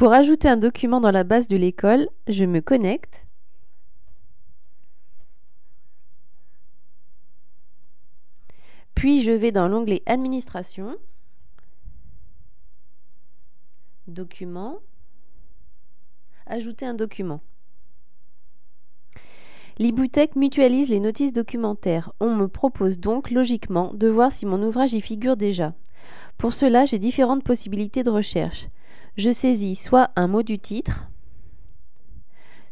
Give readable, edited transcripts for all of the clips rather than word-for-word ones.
Pour ajouter un document dans la base de l'école, je me connecte. Puis je vais dans l'onglet Administration, Documents, Ajouter un document. L'Iboutech mutualise les notices documentaires. On me propose donc logiquement de voir si mon ouvrage y figure déjà. Pour cela, j'ai différentes possibilités de recherche. Je saisis soit un mot du titre,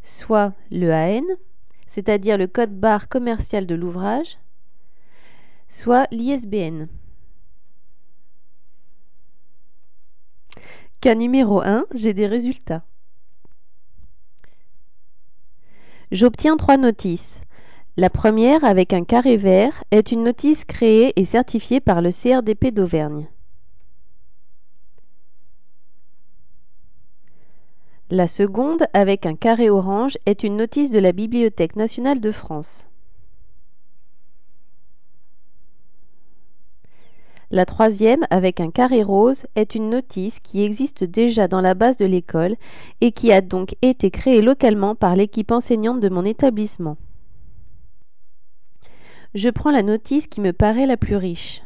soit le AN, c'est-à-dire le code barre commercial de l'ouvrage, soit l'ISBN. Cas numéro 1, j'ai des résultats. J'obtiens 3 notices. La première, avec un carré vert, est une notice créée et certifiée par le CRDP d'Auvergne. La seconde, avec un carré orange, est une notice de la Bibliothèque nationale de France. La troisième, avec un carré rose, est une notice qui existe déjà dans la base de l'école et qui a donc été créée localement par l'équipe enseignante de mon établissement. Je prends la notice qui me paraît la plus riche.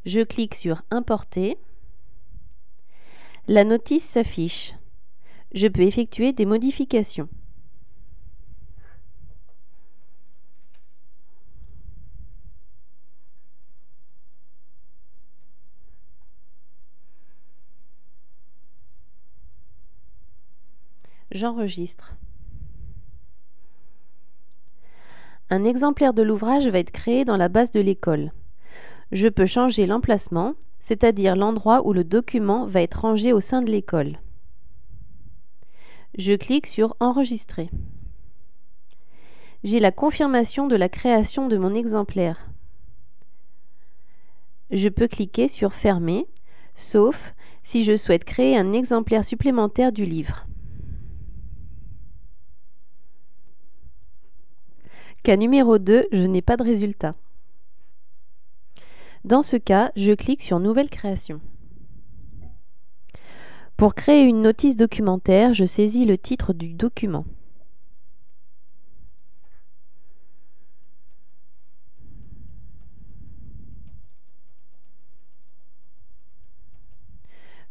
Je clique sur « Importer ». La notice s'affiche. Je peux effectuer des modifications. J'enregistre. Un exemplaire de l'ouvrage va être créé dans la base de l'école. Je peux changer l'emplacement, c'est-à-dire l'endroit où le document va être rangé au sein de l'école. Je clique sur « Enregistrer ». J'ai la confirmation de la création de mon exemplaire. Je peux cliquer sur « Fermer », sauf si je souhaite créer un exemplaire supplémentaire du livre. Cas numéro 2, je n'ai pas de résultat. Dans ce cas, je clique sur « Nouvelle création ». Pour créer une notice documentaire, je saisis le titre du document.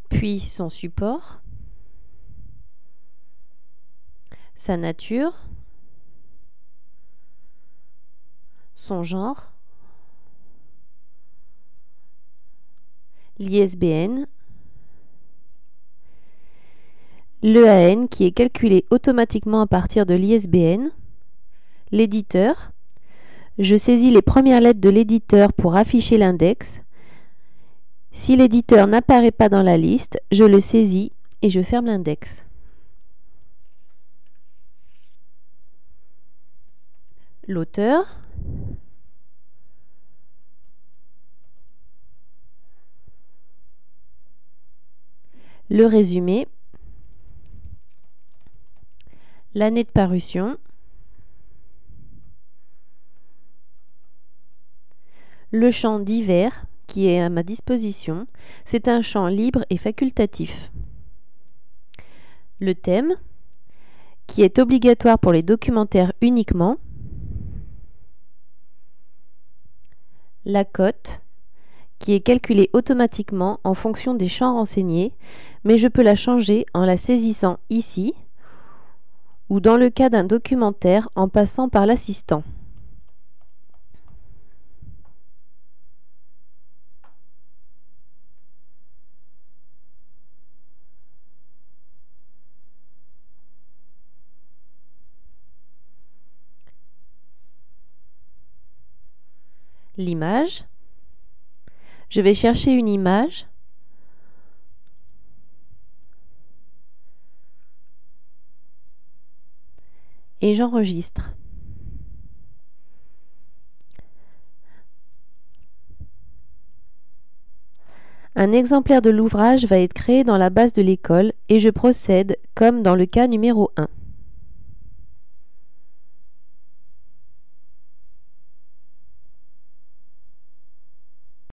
Puis son support, sa nature, son genre, l'ISBN, l'EAN qui est calculé automatiquement à partir de l'ISBN, l'éditeur. Je saisis les premières lettres de l'éditeur pour afficher l'index. Si l'éditeur n'apparaît pas dans la liste, je le saisis et je ferme l'index. L'auteur, le résumé, l'année de parution, le champ divers qui est à ma disposition, c'est un champ libre et facultatif. Le thème, qui est obligatoire pour les documentaires uniquement. La cote, qui est calculée automatiquement en fonction des champs renseignés, mais je peux la changer en la saisissant ici, ou dans le cas d'un documentaire en passant par l'assistant. L'image. Je vais chercher une image. Et j'enregistre. Un exemplaire de l'ouvrage va être créé dans la base de l'école et je procède comme dans le cas numéro 1.